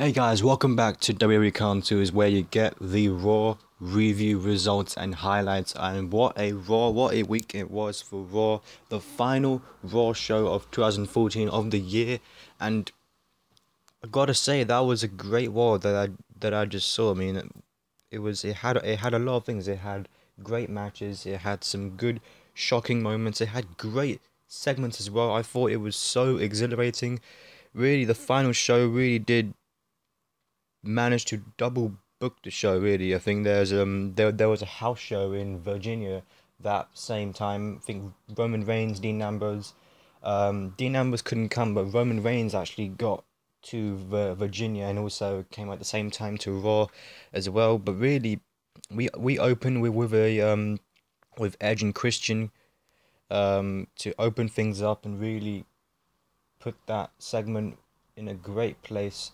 Hey guys, welcome back to WWEKhanToolz, where you get the Raw review results and highlights. And what a week it was for Raw, the final Raw show of 2014 of the year. And I gotta say, that was a great Raw that I just saw. I mean, it had a lot of things. It had great matches. It had some good shocking moments. It had great segments as well. I thought it was so exhilarating. Really, the final show really did managed to double book the show. Really, I think there was a house show in Virginia that same time. I think Roman Reigns, Dean Ambrose. Dean Ambrose couldn't come, but Roman Reigns actually got to Virginia and also came at the same time to Raw as well. But really, we opened with Edge and Christian to open things up and really put that segment in a great place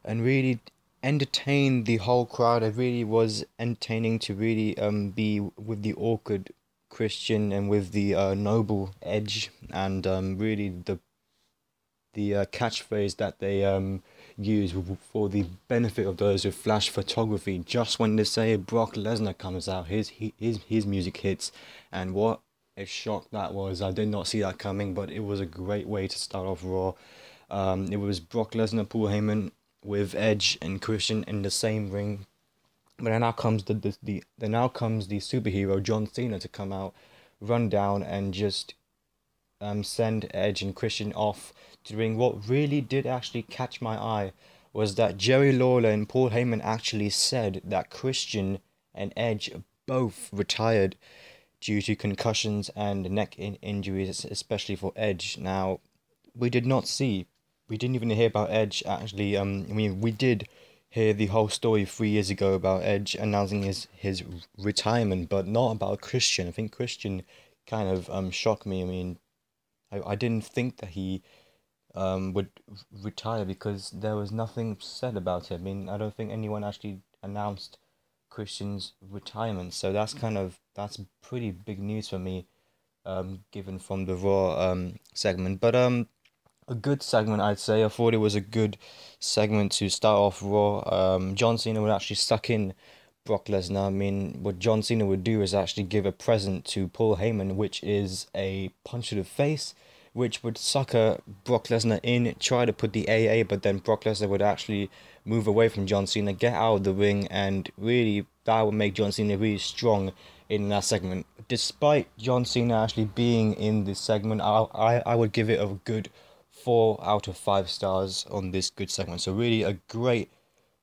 and really entertain the whole crowd. It really was entertaining to really be with the awkward Christian and with the noble Edge, and really the catchphrase that they use for the benefit of those with flash photography. Just when they say Brock Lesnar comes out, his music hits, and what a shock that was. I did not see that coming, but it was a great way to start off Raw. It was Brock Lesnar, Paul Heyman, with Edge and Christian in the same ring, but then now comes the superhero John Cena to come out, run down, and just send Edge and Christian off to the ring. What really did actually catch my eye was that Jerry Lawler and Paul Heyman actually said that Christian and Edge both retired due to concussions and neck injuries, especially for Edge. Now, we didn't even hear about Edge actually. We did hear the whole story 3 years ago about Edge announcing his retirement, but not about Christian. I think Christian kind of shocked me. I mean, I didn't think that he would retire because there was nothing said about it. I mean, I don't think anyone actually announced Christian's retirement, so that's pretty big news for me, given from the Raw segment. But a good segment, I'd say. I thought it was a good segment to start off Raw. John Cena would actually suck in Brock Lesnar. I mean, what John Cena would do is actually give a present to Paul Heyman, which is a punch to the face, which would sucker Brock Lesnar in, try to put the AA, but then Brock Lesnar would actually move away from John Cena, get out of the ring, and really, that would make John Cena really strong in that segment. Despite John Cena actually being in this segment, I would give it a good 4 out of 5 stars on this good segment. So really a great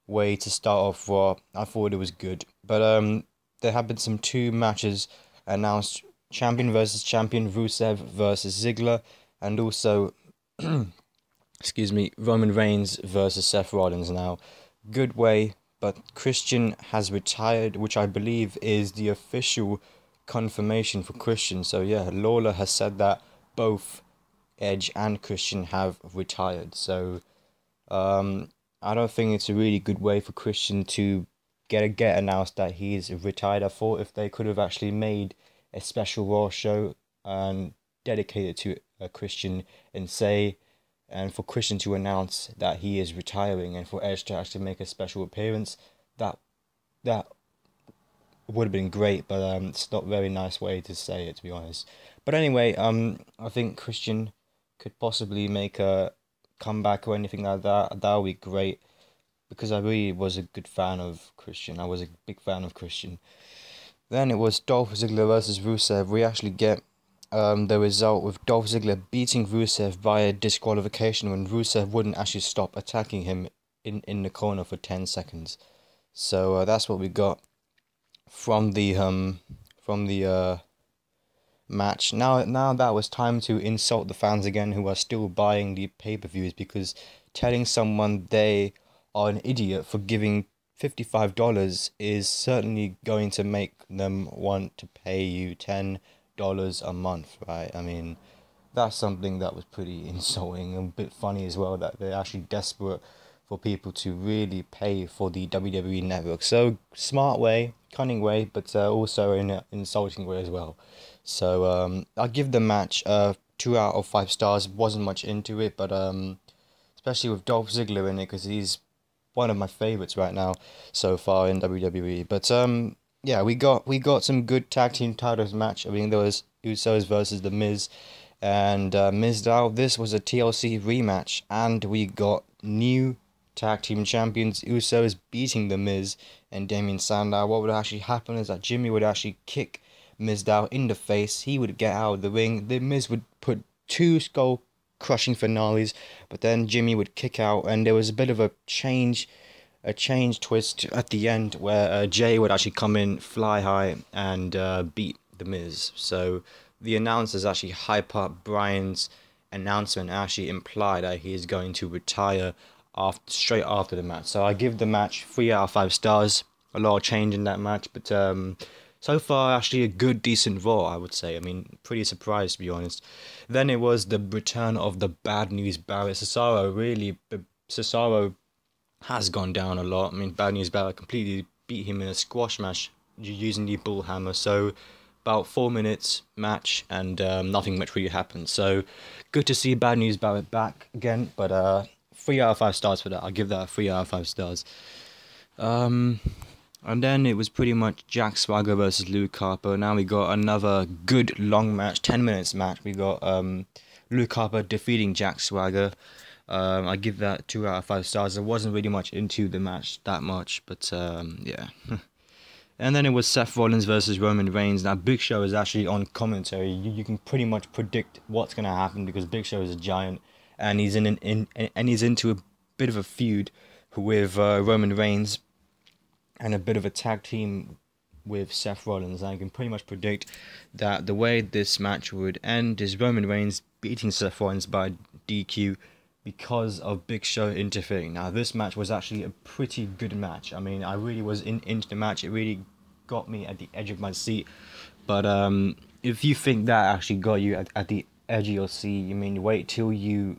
way to start off Raw. I thought it was good. But there have been some 2 matches announced: champion versus champion, Rusev versus Ziggler, and also excuse me, Roman Reigns versus Seth Rollins. Now, good way, but Christian has retired, which I believe is the official confirmation for Christian. So yeah, Lawler has said that both Edge and Christian have retired. So I don't think it's a really good way for Christian to get announced that he's retired. I thought if they could have actually made a special Raw show and dedicated to Christian and for Christian to announce that he is retiring, and for Edge to actually make a special appearance, that would have been great. But it's not a very nice way to say it, to be honest. But anyway, I think Christian could possibly make a comeback or anything like that. That would be great, because I really was a good fan of Christian. I was a big fan of Christian. Then it was Dolph Ziggler versus Rusev. We actually get the result with Dolph Ziggler beating Rusev via disqualification when Rusev wouldn't actually stop attacking him in the corner for 10 seconds. So that's what we got from the match. Now that was time to insult the fans again who are still buying the pay-per-views, because telling someone they are an idiot for giving $55 is certainly going to make them want to pay you $10 a month, right? I mean, that's something that was pretty insulting and a bit funny as well, that they're actually desperate for people to really pay for the WWE network. So smart way, cunning way, but also in an insulting way as well. So I'll give the match 2 out of 5 stars. Wasn't much into it, but especially with Dolph Ziggler in it, because he's one of my favorites right now so far in WWE. But yeah, we got some good tag team titles match. I mean, there was Usos versus The Miz and Mizdow. This was a TLC rematch, and we got new tag team champions. Usos beating The Miz and Damien Sandow. What would actually happen is that Jimmy would actually kick Mizdow in the face. He would get out of the ring. The Miz would put two skull crushing finales, but then Jimmy would kick out, and there was a bit of a change twist at the end where Jay would actually come in, fly high, and beat The Miz. So the announcers actually hype up Bryan's announcement, actually imply that he is going to retire straight after the match. So I give the match 3 out of 5 stars. A lot of change in that match, but so far actually a good, decent Raw, I would say. I mean, pretty surprised, to be honest. Then it was the return of the Bad News Barrett. Cesaro has gone down a lot. I mean, Bad News Barrett completely beat him in a squash match using the bull hammer. So about 4 minutes match, and nothing much really happened. So good to see Bad News Barrett back again, but 3 out of 5 stars for that. I'll give that 3 out of 5 stars. And then it was pretty much Jack Swagger versus Luke Harper. Now we got another good long match, 10 minutes match. We got Luke Harper defeating Jack Swagger. I give that 2 out of 5 stars. I wasn't really much into the match that much, but yeah. And then it was Seth Rollins versus Roman Reigns. Now Big Show is actually on commentary. You can pretty much predict what's gonna happen because Big Show is a giant, and he's he's into a bit of a feud with Roman Reigns, and a bit of a tag team with Seth Rollins. I can pretty much predict that the way this match would end is Roman Reigns beating Seth Rollins by DQ because of Big Show interfering. Now, this match was actually a pretty good match. I mean, I really was into the match. It really got me at the edge of my seat. But if you think that actually got you at the edge of your seat, I mean, wait till you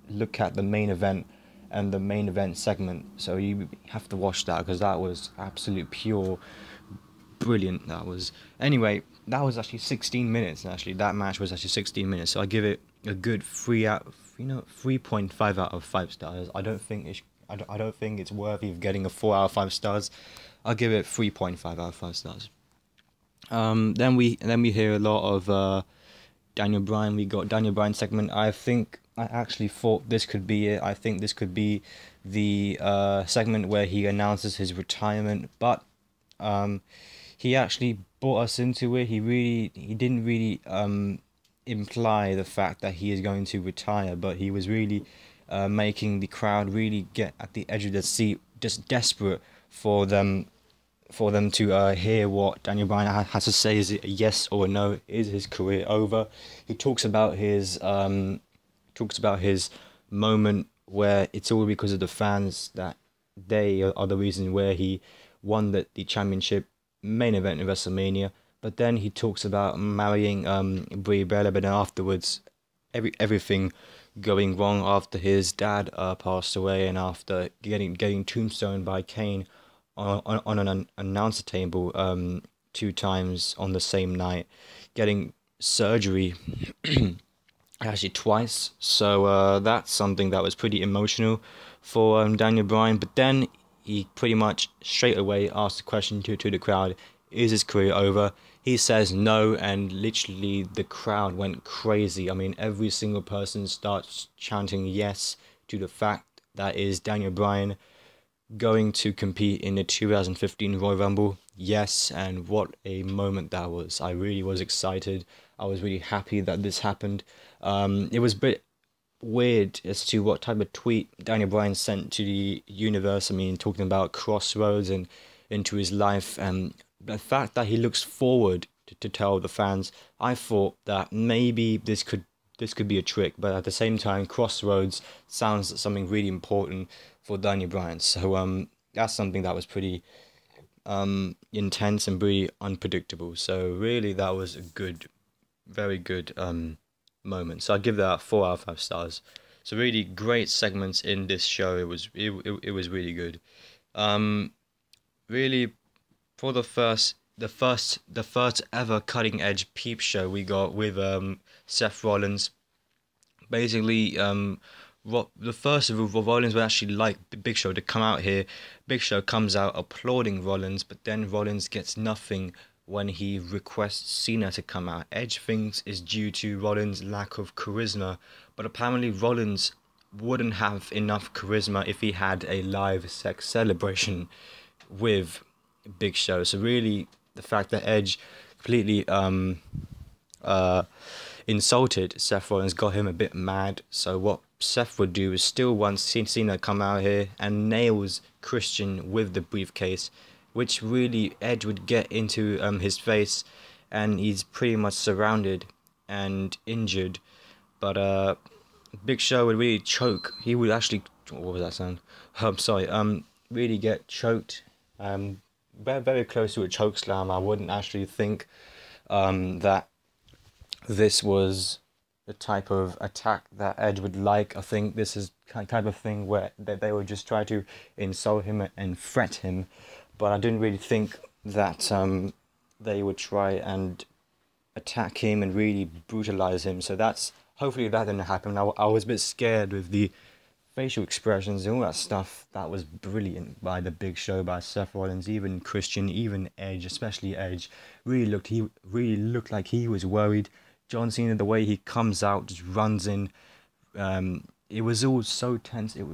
look at the main event and the main event segment. So you have to watch that because that was absolute pure brilliant. That was, anyway, that was actually 16 minutes. Actually, that match was actually 16 minutes. So I give it a good 3.5 out of 5 stars. I don't think it's worthy of getting a 4 out of 5 stars. I'll give it 3.5 out of 5 stars. Then we hear a lot of Daniel Bryan. We got Daniel Bryan segment. I actually thought this could be it. I think this could be the segment where he announces his retirement, but he actually brought us into it. He didn't really imply the fact that he is going to retire, but he was really making the crowd really get at the edge of their seat, just desperate for them to hear what Daniel Bryan has to say. Is it a yes or a no? Is his career over? He talks about his moment where it's all because of the fans, that they are the reason where he won the championship main event in WrestleMania. But then he talks about marrying Brie Bella, but then afterwards everything going wrong after his dad passed away, and after getting tombstoned by Kane on an announcer table 2 times on the same night, getting surgery actually twice. So that's something that was pretty emotional for Daniel Bryan. But then he pretty much straight away asked the question to the crowd, is his career over? He says no, and literally the crowd went crazy. I mean, every single person starts chanting yes to the fact that is Daniel Bryan going to compete in the 2015 Royal Rumble. Yes, and what a moment that was. I really was excited. I was really happy that this happened. It was a bit weird as to what type of tweet Daniel Bryan sent to the universe. I mean, talking about crossroads and into his life, and the fact that he looks forward to tell the fans. I thought that maybe this could be a trick, but at the same time, crossroads sounds like something really important for Daniel Bryan. So that's something that was pretty intense and pretty unpredictable. So really, that was a good, very good moment. So I give that 4 out of 5 stars. So really great segments in this show. It was really good. Really, for the first ever cutting edge peep show we got with Seth Rollins. Basically, the first of Rollins would actually like Big Show to come out here. Big Show comes out applauding Rollins, but then Rollins gets nothing when he requests Cena to come out. Edge thinks is due to Rollins' lack of charisma, but apparently Rollins wouldn't have enough charisma if he had a live sex celebration with Big Show. So really, the fact that Edge completely insulted Seth Rollins got him a bit mad. So what Seth would do is still want Cena to come out here and nails Christian with the briefcase, which really Edge would get into his face, and he's pretty much surrounded and injured. But Big Show would really choke. He would actually, what was that sound? I'm sorry. Really get choked. Very, very close to a choke slam. I wouldn't actually think that this was the type of attack that Edge would like. I think this is type of thing where they would just try to insult him and threat him. But I didn't really think that they would try and attack him and really brutalize him. So hopefully that didn't happen. I was a bit scared with the facial expressions and all that stuff. That was brilliant by the Big Show, by Seth Rollins, even Christian, even Edge, especially Edge. Really looked like he was worried. John Cena, the way he comes out, just runs in. It was all so tense. It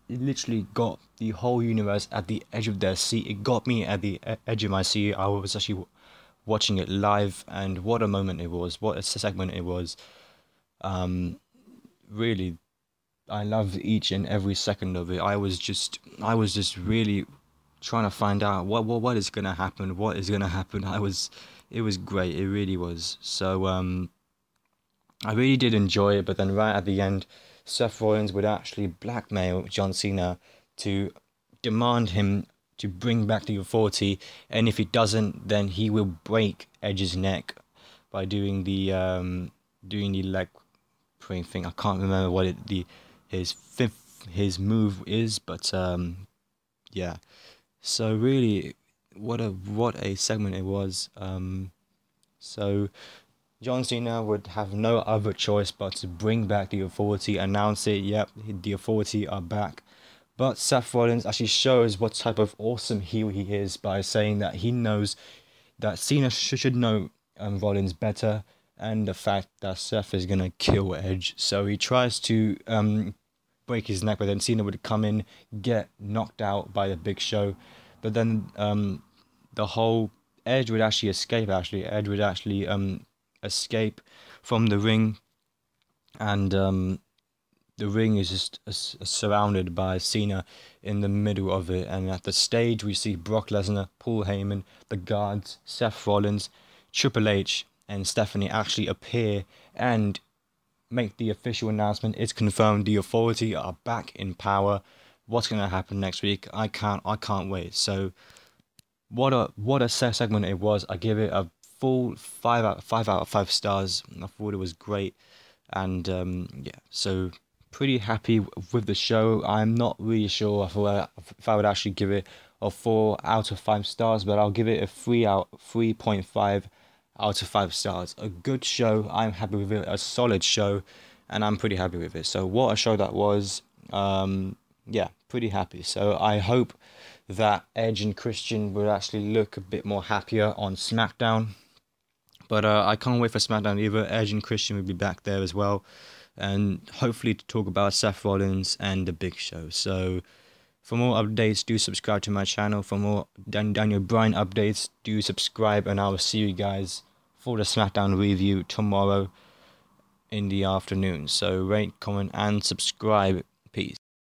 literally got the whole universe at the edge of their seat. It got me at the edge of my seat. I was actually watching it live, and what a moment it was. What a segment it was. Really, I loved each and every second of it. I was just really trying to find out what is gonna happen. What is gonna happen? It was great. It really was. So I really did enjoy it. But then right at the end, Seth Rollins would actually blackmail John Cena to demand him to bring back the authority, and if he doesn't, then he will break Edge's neck by doing the leg praying thing. I can't remember what his move is, but yeah. So really, what a segment it was. So John Cena would have no other choice but to bring back the authority, announce it. Yep, the authority are back. But Seth Rollins actually shows what type of awesome heel he is by saying that he knows that Cena should know Rollins better, and the fact that Seth is gonna kill Edge. So he tries to break his neck, but then Cena would come in, get knocked out by the Big Show. But then the whole Edge would actually escape. Edge would actually escape from the ring, and the ring is just surrounded by Cena in the middle of it. And at the stage, we see Brock Lesnar, Paul Heyman, the Guards, Seth Rollins, Triple H, and Stephanie actually appear and make the official announcement. It's confirmed. The Authority are back in power. What's gonna happen next week? I can't wait. So what a segment it was. I give it a full 5 out of 5 stars. I thought it was great, and yeah. So pretty happy with the show. I'm not really sure if I would actually give it a 4 out of 5 stars, but I'll give it a 3.5 out of 5 stars. A good show. I'm happy with it. A solid show, and I'm pretty happy with it. So what a show that was. Yeah, pretty happy. So I hope that Edge and Christian will actually look a bit more happier on SmackDown. But I can't wait for SmackDown either. Edge and Christian will be back there as well, and hopefully to talk about Seth Rollins and the Big Show. So for more updates, do subscribe to my channel. For more Daniel Bryan updates, do subscribe, and I will see you guys for the SmackDown review tomorrow in the afternoon. So rate, comment, and subscribe. Peace.